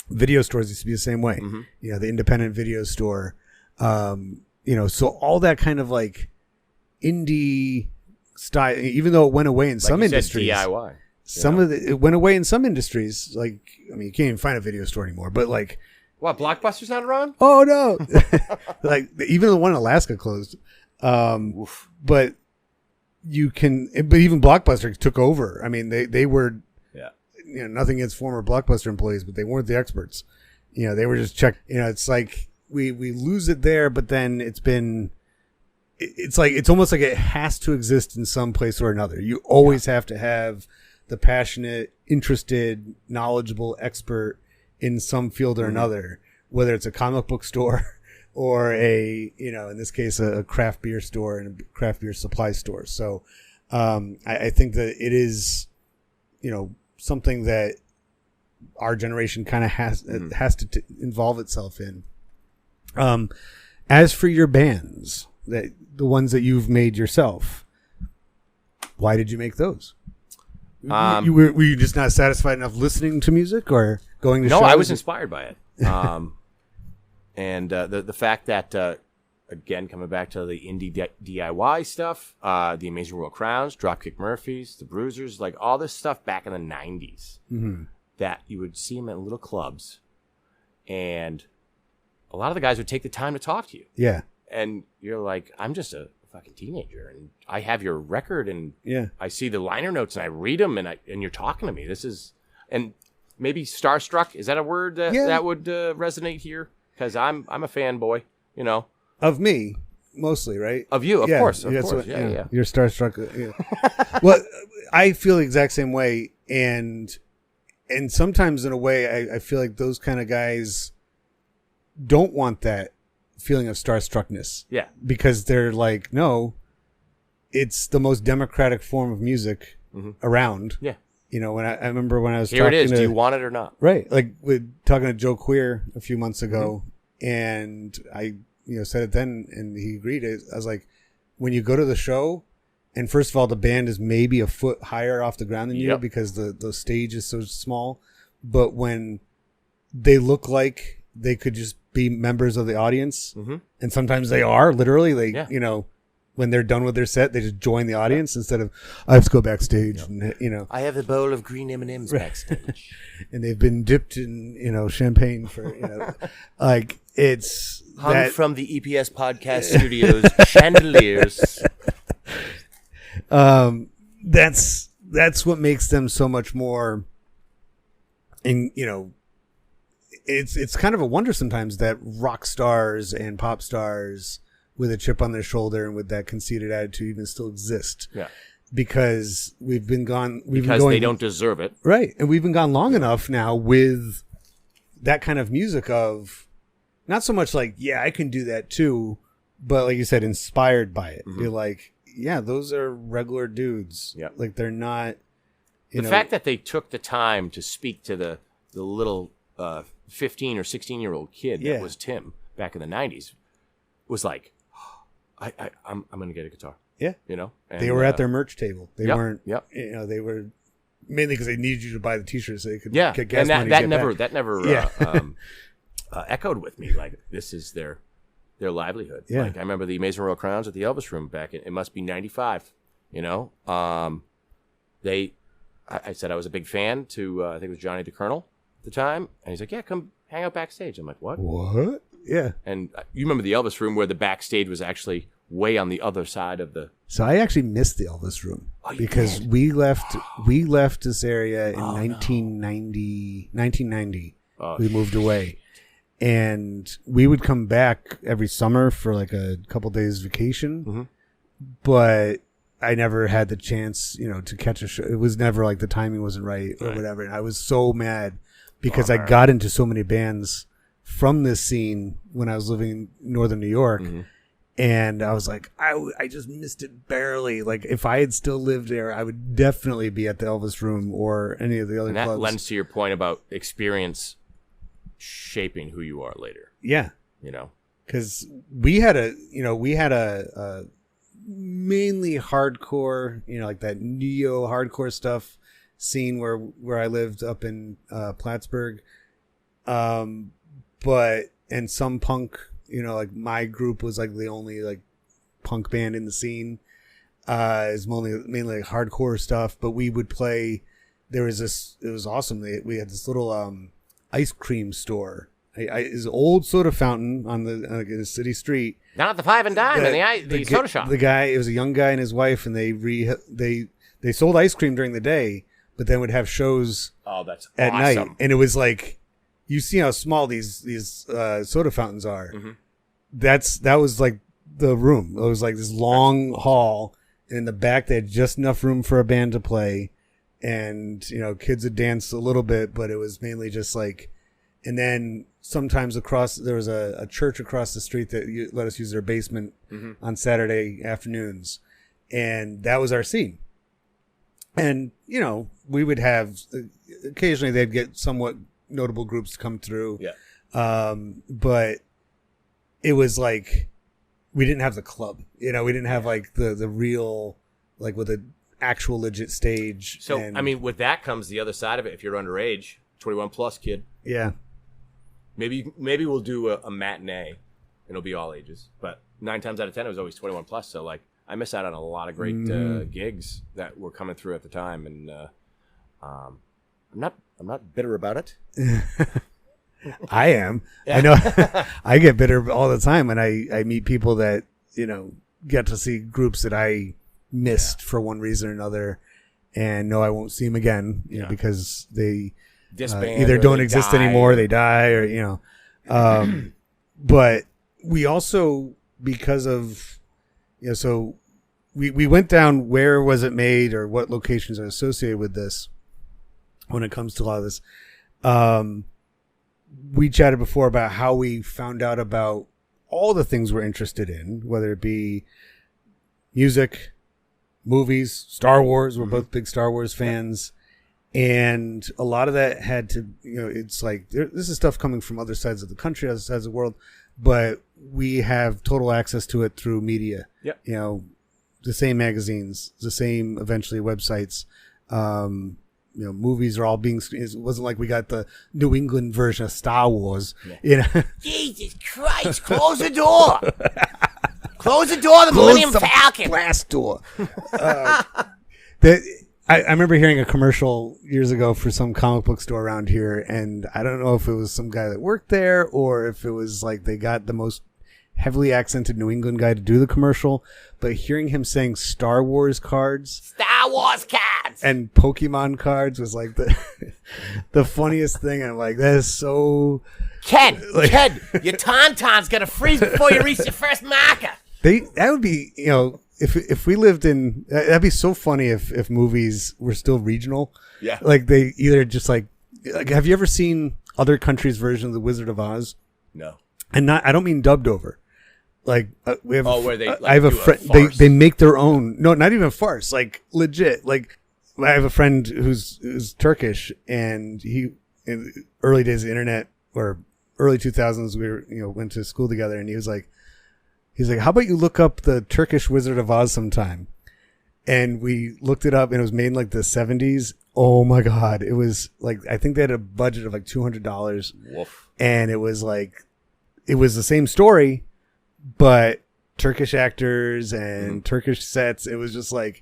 Video stores used to be the same way. Mm-hmm. The independent video store. So all that kind of like indie style, even though it went away in some industries. DIY. It went away in some industries. Like, I mean, you can't even find a video store anymore, but like. What, Blockbuster's not around? Oh, no. Like, even the one in Alaska closed. But even Blockbuster took over. I mean, they were. Nothing against former Blockbuster employees, but they weren't the experts. They were just checked. It's like we lose it there, but then it's almost like it has to exist in some place or another. You always have to have the passionate, interested, knowledgeable expert in some field or another, whether it's a comic book store or in this case, a craft beer store and a craft beer supply store. So, I think that it is, something that our generation kind of has to involve itself in. As for your bands, the ones that you've made yourself, why did you make those? Were you just not satisfied enough listening to music or going to shows? No, I was inspired by it. And the fact that, again, coming back to the indie DIY stuff, the Amazing World Crowns, Dropkick Murphys, the Bruisers, like all this stuff back in the 90s, that you would see them at little clubs, and a lot of the guys would take the time to talk to you. Yeah. And you're like, I'm just a fucking teenager, and I have your record, and I see the liner notes, and I read them, and you're talking to me. This is, and maybe starstruck, is that a word that would resonate here? Because I'm a fanboy, Of me, mostly, right? Of you, of course. Of course. What, You're starstruck. Yeah. Well, I feel the exact same way. And And sometimes in a way, I feel like those kind of guys don't want that feeling of starstruckness. Yeah. Because they're like, no, it's the most democratic form of music around. Yeah. You know, when I remember when I was Here talking it is. to, Do you want it or not? right, like with talking to Joe Queer a few months ago, and I said it then, and he agreed. I was like, when you go to the show, and first of all, the band is maybe a foot higher off the ground than you because the stage is so small, but when they look like they could just be members of the audience, and sometimes they are literally, when they're done with their set, they just join the audience instead of, I have to go backstage. And, I have a bowl of green M&Ms backstage. and they've been dipped in, champagne for, like it's hung from the EPS podcast studios chandeliers. That's what makes them so much more, it's kind of a wonder sometimes that rock stars and pop stars with a chip on their shoulder and with that conceited attitude even still exist. Yeah. Because we've been gone. Because they don't deserve it. Right. And we've been gone long enough now with that kind of music of not so much like, yeah, I can do that too, but like you said, inspired by it. You're like, yeah, those are regular dudes. Yeah. Like they're not, the fact that they took the time to speak to the little 15 or 16-year-old kid that was Tim back in the 90s was like, I'm going to get a guitar. Yeah. And, they were at their merch table. They weren't, Yep. They were mainly because they needed you to buy the t-shirts so they could get and gas money. that never echoed with me. Like, this is their livelihood. Yeah. Like, I remember the Amazing Royal Crowns at the Elvis Room back in, it must be 95, I said I was a big fan to, I think it was Johnny DeColonel at the time. And he's like, yeah, come hang out backstage. I'm like, what? What? Yeah. And you remember the Elvis Room where the backstage was actually way on the other side of the... So I actually missed the Elvis Room because we left this area in 1990. We moved away. And we would come back every summer for like a couple days vacation. But I never had the chance, to catch a show. It was never like the timing wasn't right or whatever. And I was so mad because I got into so many bands from this scene when I was living in northern New York. And I was like, I just missed it barely. Like, if I had still lived there, I would definitely be at the Elvis Room or any of the other clubs. And that lends to your point about experience shaping who you are later. Yeah. Because we had a mainly hardcore, like that neo hardcore stuff scene where I lived up in Plattsburgh. And some punk, like my group was like the only like punk band in the scene. Is mainly like hardcore stuff, but we would play. There was this. It was awesome. We had this little ice cream store. Is an old soda fountain on the city street. Down at the Five and Dime in the soda shop. The guy, it was a young guy and his wife, and they sold ice cream during the day, but then would have shows. Oh, that's at awesome. night, and it was like. You see how small these soda fountains are. That was like the room. It was like this long hall, and in the back they had just enough room for a band to play, and kids would dance a little bit, but it was mainly just like. And then sometimes there was a church across the street that let us use their basement on Saturday afternoons, and that was our scene. And we would have occasionally they'd get somewhat notable groups come through. Yeah. But it was like we didn't have the club. We didn't have like the real like with an actual legit stage. So I mean, with that comes the other side of it. If you're underage, 21 plus kid. Yeah. Maybe we'll do a matinee. It'll be all ages, but 9 times out of 10 it was always 21 plus. So like I miss out on a lot of great gigs that were coming through at the time, and I'm not bitter about it. I am. Yeah. I know. I get bitter all the time when I meet people that get to see groups that I missed for one reason or another, and know I won't see them again. Because they either don't exist anymore, they die, or But we also, because of so we went down where was it made or what locations are associated with this. when it comes to a lot of this. We chatted before about how we found out about all the things we're interested in, whether it be music, movies, Star Wars. We're both big Star Wars fans. And a lot of that had to, it's like, this is stuff coming from other sides of the country, other sides of the world, but we have total access to it through media. Yep. The same magazines, the same, eventually, websites. Movies are all being, it wasn't like we got the New England version of Star Wars. Yeah. Jesus Christ, close the door. Close the door, the Millennium Falcon. Blast door. I remember hearing a commercial years ago for some comic book store around here, and I don't know if it was some guy that worked there or if it was like they got the most heavily accented New England guy to do the commercial, but hearing him saying Star Wars cards and Pokemon cards was like the funniest thing. I'm like, that is so... Ked, your tauntaun's gonna freeze before you reach the first marker. That would be, if we lived in, that'd be so funny if movies were still regional. Yeah. Like they either just like have you ever seen other countries' version of The Wizard of Oz? No. And I don't mean dubbed over. Like we have. Where they? I have a friend. They make their own. No, not even farce. Like legit. Like I have a friend who's Turkish, and he in the early days of the internet or early 2000s, we went to school together, and he's like, how about you look up the Turkish Wizard of Oz sometime? And we looked it up, and it was made in like the 70s. Oh my God. It was like, I think they had a budget of like $200. Woof. And it was like, it was the same story, but Turkish actors and Turkish sets. It was just like,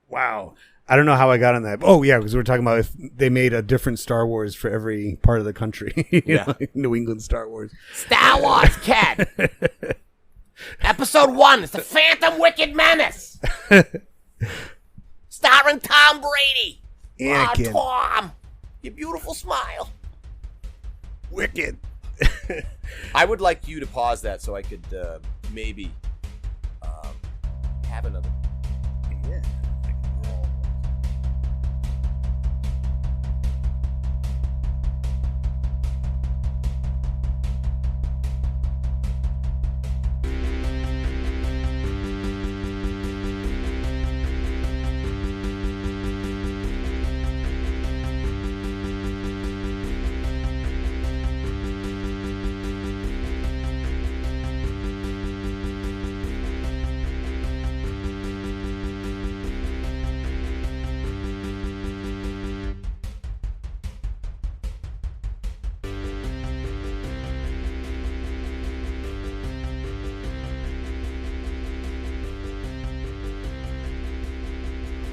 wow. I don't know how I got on that. Oh yeah, because we were talking about if they made a different Star Wars for every part of the country. Like New England Star Wars. Star Wars, Cat. Episode 1 is the Phantom Wicked Menace. Starring Tom Brady. Anakin. Tom, your beautiful smile. Wicked. I would like you to pause that so I could maybe have another. Yeah.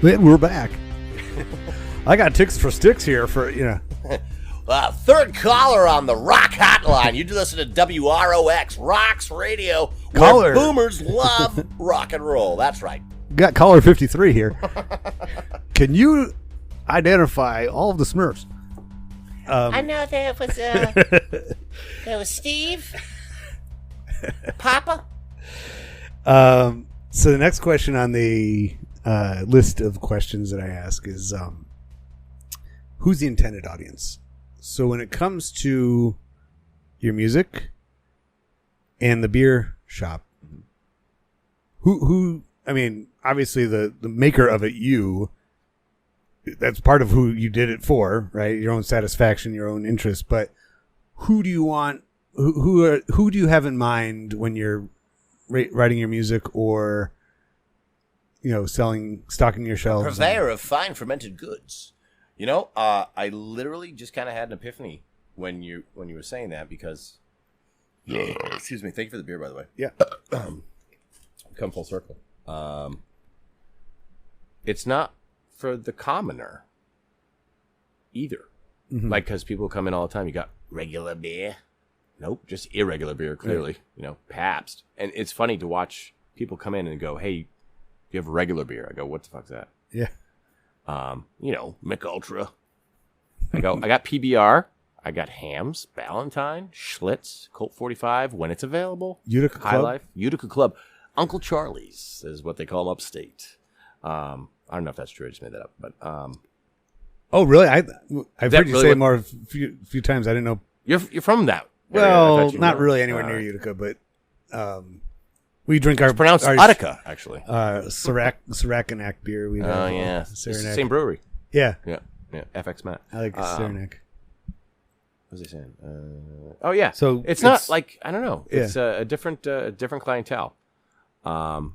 We're back. I got ticks for sticks here for, Third caller on the Rock Hotline. You listen to WROX, Rocks Radio, Caller. where boomers love rock and roll. That's right. Got caller 53 here. Can you identify all of the Smurfs? I know there was Steve, Papa. So the next question on the list of questions that I ask is, who's the intended audience? So when it comes to your music and the beer shop, who I mean, obviously the maker of it, that's part of who you did it for, right? Your own satisfaction, your own interest. But who do you want? Who do you have in mind when you're writing your music or stocking your shelves? Purveyor of fine fermented goods. I literally just kind of had an epiphany when you were saying that because, excuse me, thank you for the beer, by the way. Yeah. Come full circle. It's not for the commoner either. Mm-hmm. Like, because people come in all the time. You got regular beer. Nope, just irregular beer, clearly. Right. Pabst. And it's funny to watch people come in and go, hey, do you have regular beer? I go, what the fuck's that? Yeah. Mick Ultra. I got PBR. I got Hams, Ballantine, Schlitz, Colt 45 when it's available. Utica High Club? Life, Utica Club. Uncle Charlie's is what they call them upstate. I don't know if that's true. I just made that up. But Oh, really? I've heard you really say what- it more a few times. I didn't know. You're from that. area. I Well, thought you not were. really anywhere near Utica, but we drink our It's pronounced our Utica, actually. Saranac beer. We Oh, have, yeah. It's the Saranac. same brewery. Yeah, Yeah. FX Matt. I like Saranac. What was I saying? Oh, yeah. So it's not like, I don't know. Yeah. It's a different clientele. And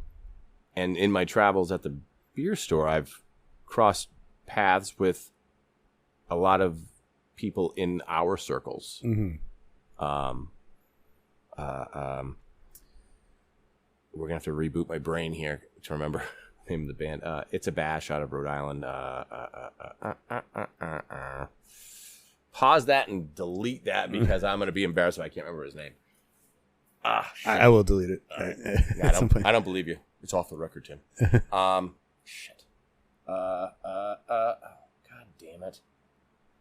in my travels at the beer store, I've crossed paths with a lot of people in our circles. Mm-hmm. We're gonna have to reboot my brain here to remember the name of the band. It's a Bash out of Rhode Island. Pause that and delete that because I'm gonna be embarrassed if I can't remember his name. Shit. I will delete it. I don't believe you. It's off the record, Tim. Shit. God damn it.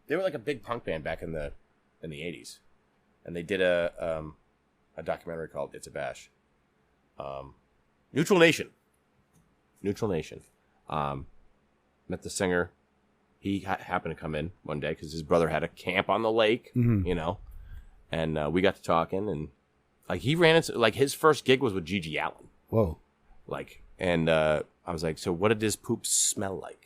They were like a big punk band back in the 80s, and they did a documentary called "It's a Bash." Neutral Nation. Met the singer. He happened to come in one day because his brother had a camp on the lake, and we got to talking, and like he ran into like his first gig was with Gigi Allen. Whoa. And I was like, so what did his poop smell like?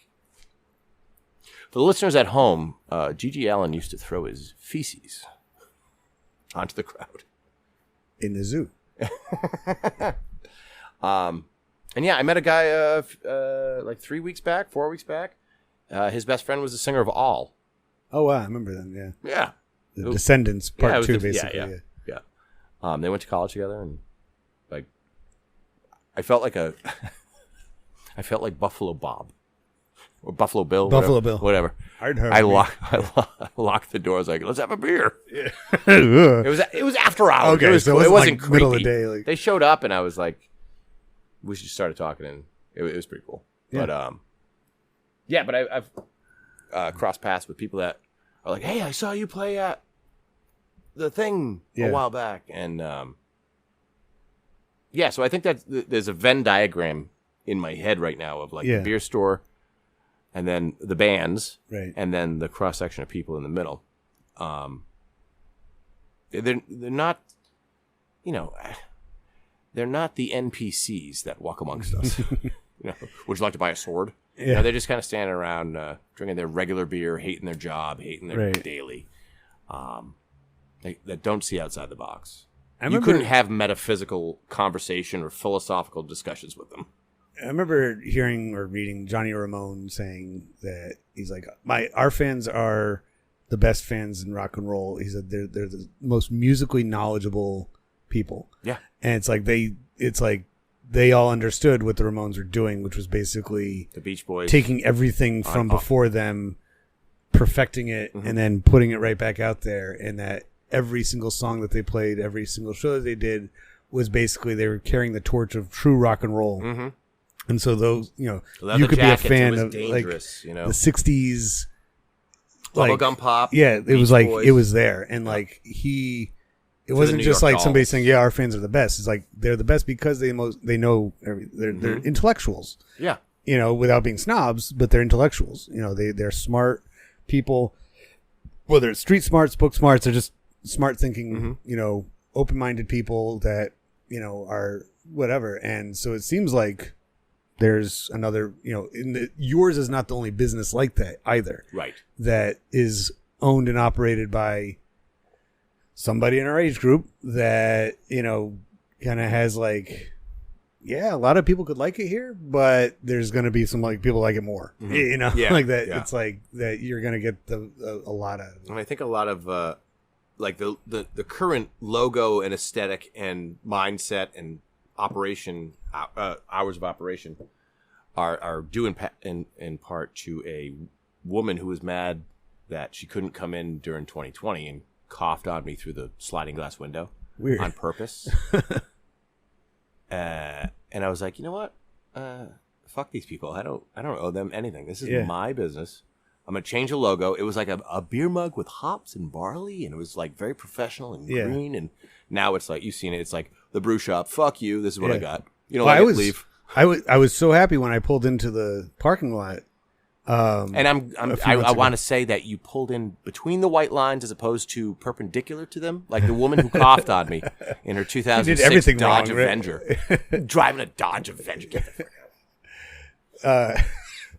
For the listeners at home, Gigi Allen used to throw his feces onto the crowd. In the zoo. And yeah, I met a guy like 4 weeks back. His best friend was the singer of All. Oh, wow. I remember them, yeah. Yeah. The Descendants, part 2, Yeah, basically. Yeah. They went to college together, and like, I felt like Buffalo Bob. Or Buffalo Bill. Whatever. I locked the door. I was like, let's have a beer. Yeah. It was after hours. Okay, it wasn't like creepy. middle of the day. Like... They showed up, and I was like, we just started talking, and it was pretty cool. Yeah. But I've crossed paths with people that are like, hey, I saw you play at the thing a while back, and so I think that there's a Venn diagram in my head right now of like the beer store, and then the bands, right, and then the cross section of people in the middle. They're not, they're not the NPCs that walk amongst us. Would you like to buy a sword? Yeah. They're just kind of standing around, drinking their regular beer, hating their job, hating their daily. That don't see outside the box. You couldn't have metaphysical conversation or philosophical discussions with them. I remember hearing or reading Johnny Ramone saying that he's like, our fans are the best fans in rock and roll. He said they're the most musically knowledgeable people. Yeah. And it's like they all understood what the Ramones were doing, which was basically the Beach Boys taking everything from before them, perfecting it, and then putting it right back out there. And that every single song that they played, every single show that they did was basically they were carrying the torch of true rock and roll. Mm-hmm. And so those, you could be a fan of like the 60s, bubblegum pop. Yeah, it Beach was like Boys. it was there, and like it wasn't just like somebody saying, "Yeah, our fans are the best." It's like they're the best because they know they're intellectuals. Yeah, without being snobs, but they're intellectuals. They're smart people, whether it's street smarts, book smarts, they're just smart thinking. Open-minded people that are whatever, and so it seems like. There's another, yours is not the only business like that either. Right. That is owned and operated by somebody in our age group that, kind of has like, a lot of people could like it here, but there's going to be some like people like it more, like that. Yeah. It's like that you're going to get a lot of. And I think a lot of like the current logo and aesthetic and mindset and operation hours of operation are due in part to a woman who was mad that she couldn't come in during 2020 and coughed on me through the sliding glass window. Weird. On purpose. And I was like, you know what? Fuck these people. I don't owe them anything. This is my business. I'm gonna change the logo. It was like a beer mug with hops and barley, and it was like very professional and green. And now it's like you've seen it. It's like the brew shop. Fuck you. This is what I got. You don't leave. I was so happy when I pulled into the parking lot And I want to say that you pulled in between the white lines as opposed to perpendicular to them, like the woman who coughed on me in her 2006 Dodge Avenger, driving a Dodge Avenger. Get the frick out.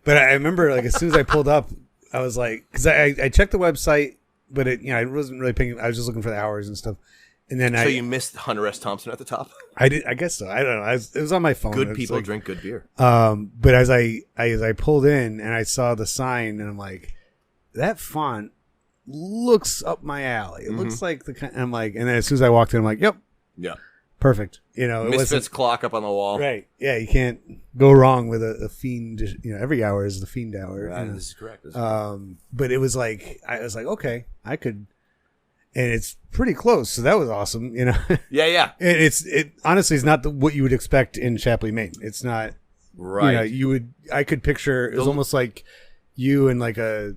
But I remember, like, as soon as I pulled up, I was like, because I checked the website, but I wasn't really paying. I was just looking for the hours and stuff. And then so you missed Hunter S. Thompson at the top? I did. I guess so. I don't know. It was on my phone. Good people drink good beer. But as I pulled in and I saw the sign and I'm like, that font looks up my alley. It looks like the kind. I'm like, and then as soon as I walked in, I'm like, yep, yeah, perfect. You know, Misfits clock up on the wall. Right. Yeah, you can't go wrong with a fiend. You know, every hour is the fiend hour. Right, you know? This is correct. But it was like I was like, okay, I could. And it's pretty close, so that was awesome, you know. Yeah. And it honestly is not what you would expect in Chapley, Maine. It's not right. You know, I could picture it was almost like you in like a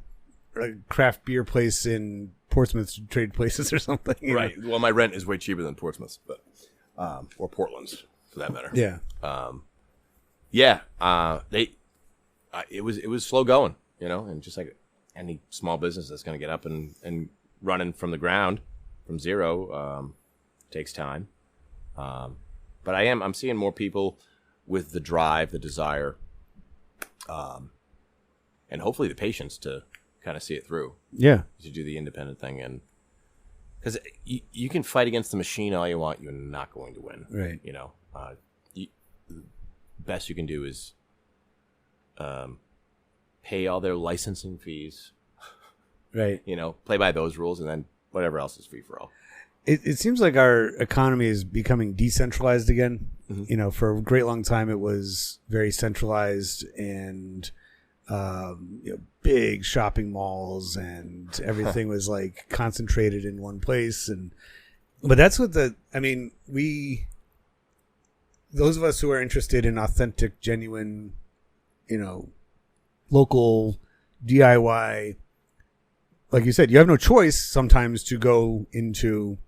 craft beer place in Portsmouth trade places or something. Right. Well, my rent is way cheaper than Portsmouth's, but or Portland's for that matter. Yeah. It was slow going, you know, and just like any small business that's going to get up and running from the ground from zero takes time, but I'm seeing more people with the drive, the desire, and hopefully the patience to kind of see it through. Yeah, to do the independent thing, and because you can fight against the machine all you want, you're not going to win. Right. You know, the best you can do is pay all their licensing fees. Right. You know, play by those rules, and then whatever else is free for all. It seems like our economy is becoming decentralized again. Mm-hmm. You know, for a great long time, it was very centralized and, big shopping malls and everything was like concentrated in one place. But that's what those of us who are interested in authentic, genuine, you know, local DIY, like you said, you have no choice sometimes to go into,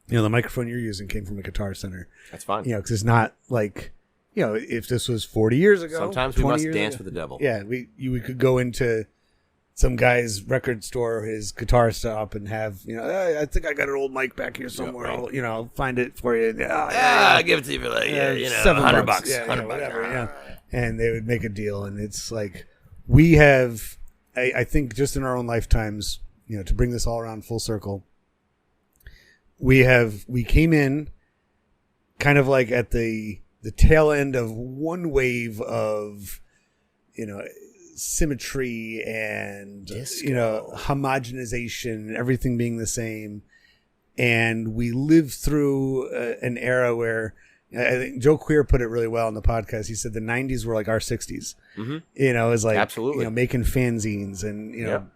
you know, the microphone you're using came from a Guitar Center. That's fine. You know, because it's not like, you know, if this was 40 years ago. Sometimes we must dance with the devil. Yeah, we could go into some guy's record store, his guitar shop, and have, you know, I think I got an old mic back here somewhere. Yeah, right. I'll, you know, find it for you. I'll give it to you for like, you know, $100. $100. Whatever, yeah. And they would make a deal, and it's like we have. I think just in our own lifetimes, you know, to bring this all around full circle, we came in kind of like at the tail end of one wave of, you know, symmetry and disco. You know, homogenization, everything being the same, and we lived through an era where. I think Joe Queer put it really well on the podcast. He said the 90s were like our 60s. Mm-hmm. You know, it was like, absolutely, you know, making fanzines and, you know,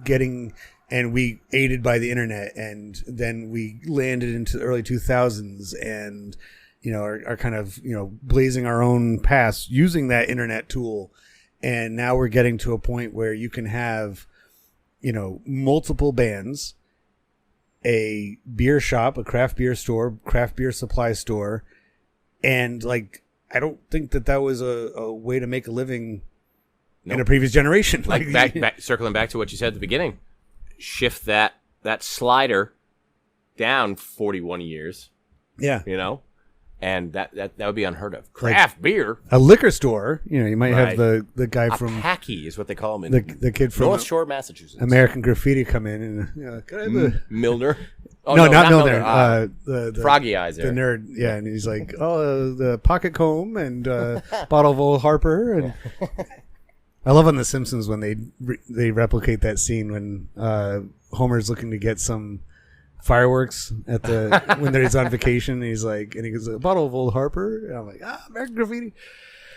getting, and we aided by the internet, and then we landed into the early 2000s and, you know, are kind of, you know, blazing our own paths using that internet tool. And now we're getting to a point where you can have, you know, multiple bands, a beer shop, a craft beer store, craft beer supply store. And like, I don't think that was a way to make a living in a previous generation. Like back, circling back to what you said at the beginning, shift that slider down 41 years. Yeah, you know, and that would be unheard of. Craft beer, a liquor store. You know, you might have the guy from Packy is what they call him in the kid from North Shore, Massachusetts. American Graffiti come in and can I have a Milner. Oh, no, not Milner. The Froggy Eyes there. The nerd, yeah, and he's like, the pocket comb and bottle of Old Harper, and I love on The Simpsons when they replicate that scene when Homer's looking to get some fireworks at when he's on vacation. And he's like, and he goes, a bottle of Old Harper, and I'm like, American Graffiti.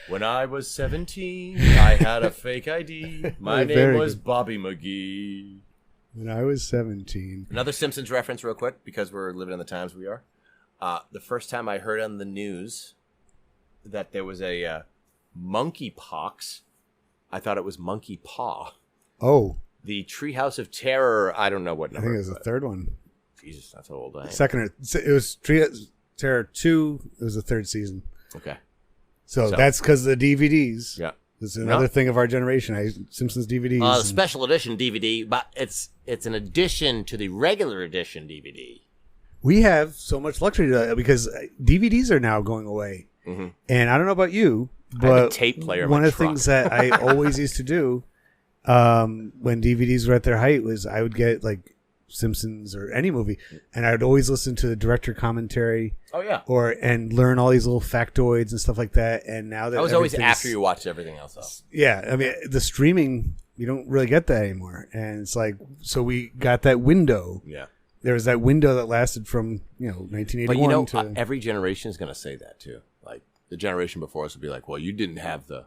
When I was 17, I had a fake ID. My name was Bobby McGee. When I was 17. Another Simpsons reference real quick, because we're living in the times we are. The first time I heard on the news that there was a monkeypox, I thought it was monkey paw. Oh. The Treehouse of Terror, I don't know what number. I think it was the third one. Jesus, that's how old I am. Second, it was Treehouse of Terror 2. It was the third season. Okay. So that's because of the DVDs. Yeah. This is another thing of our generation. Simpsons DVDs. The special edition DVD, but it's an addition to the regular edition DVD. We have so much luxury to that because DVDs are now going away. Mm-hmm. And I don't know about you, but I have a tape player in one my of the truck. things that I always used to do when DVDs were at their height was I would get like Simpsons or any movie, and I would always listen to the director commentary. Oh yeah, and learn all these little factoids and stuff like that. And now that was always after you watched everything else. Though. Yeah, I mean the streaming, you don't really get that anymore, and it's like so we got that window. Yeah, there was that window that lasted from 1981. But you know, to every generation is going to say that too. Like the generation before us would be like, "Well, you didn't have the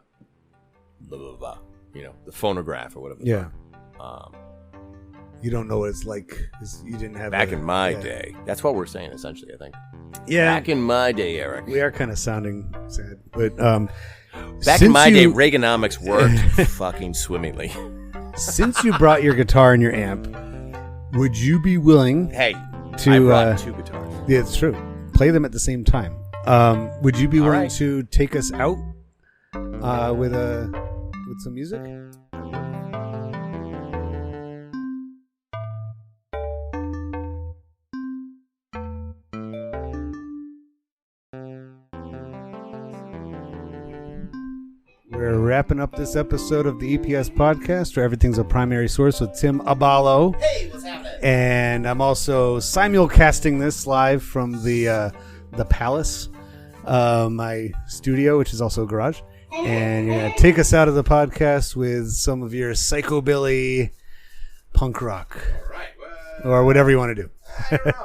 blah blah blah," the phonograph or whatever. Yeah. You don't know what it's like. You didn't have back in my day. That's what we're saying essentially. I think. Yeah. Back in my day, Eric. We are kind of sounding sad, but back in my day, Reaganomics worked fucking swimmingly. Since you brought your guitar and your amp, would you be willing? Hey, to I brought two guitars. Yeah, it's true. Play them at the same time. Would you be willing to take us out with some music? We're wrapping up this episode of the EPS podcast, where everything's a primary source with Tim Aballo. Hey, what's happening? And I'm also simulcasting this live from the Palace, my studio, which is also a garage. And you're gonna take us out of the podcast with some of your psychobilly punk rock, or whatever you want to do. I don't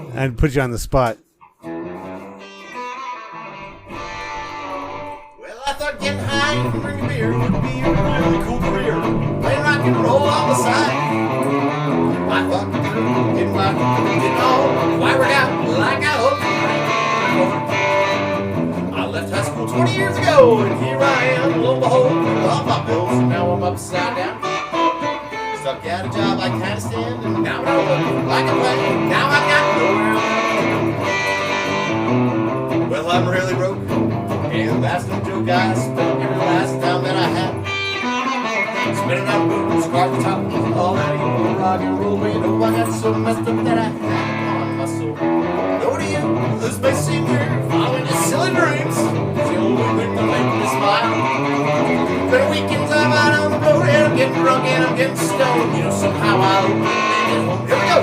know. And put you on the spot. I thought getting high and drinking beer would be a really cool career. Playing rock and roll on the side. I thought getting rock and roll, why work out like I hoped. I left high school 20 years ago, and here I am, lo and behold, with all my bills, and now I'm upside down. Stuck at a job I can't stand, and now I look like a play. Now I got nowhere. Well, I'm really broke. And that's no joke, I spent every last time that I had. Spinning out boots, carpet top, all that evil rock and roll. But you know I got so messed up that I had on my soul. No to you, this may seem weird, following your silly dreams. It's the only thing that makes me smile. But weekends I'm out on the road and I'm getting drunk and I'm getting stoned. Somehow I'll open it and get home. Here we go.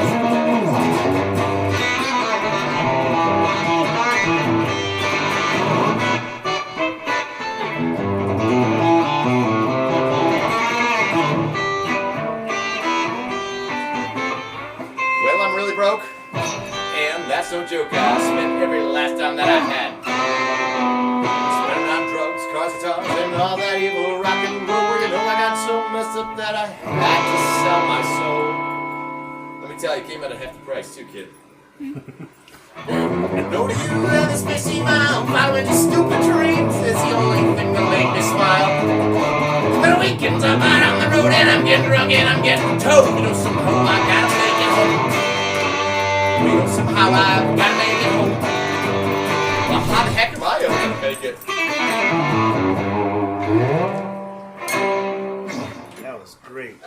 Broke, and that's no joke. I spent every last time that I had. Spending on drugs, cars, guitars, and all that evil rock and roll. I got so messed up that I had to sell my soul. Let me tell you, it came at a hefty price too, kid. And no to you, and this may seem mild. Following these stupid dreams is the only thing that make me smile. But weekends I'm out on the road and I'm getting drunk and I'm getting towed. Somehow I gotta make it home. Somehow I've got to make it home. Well, how the heck am I ever going to make it? That was great.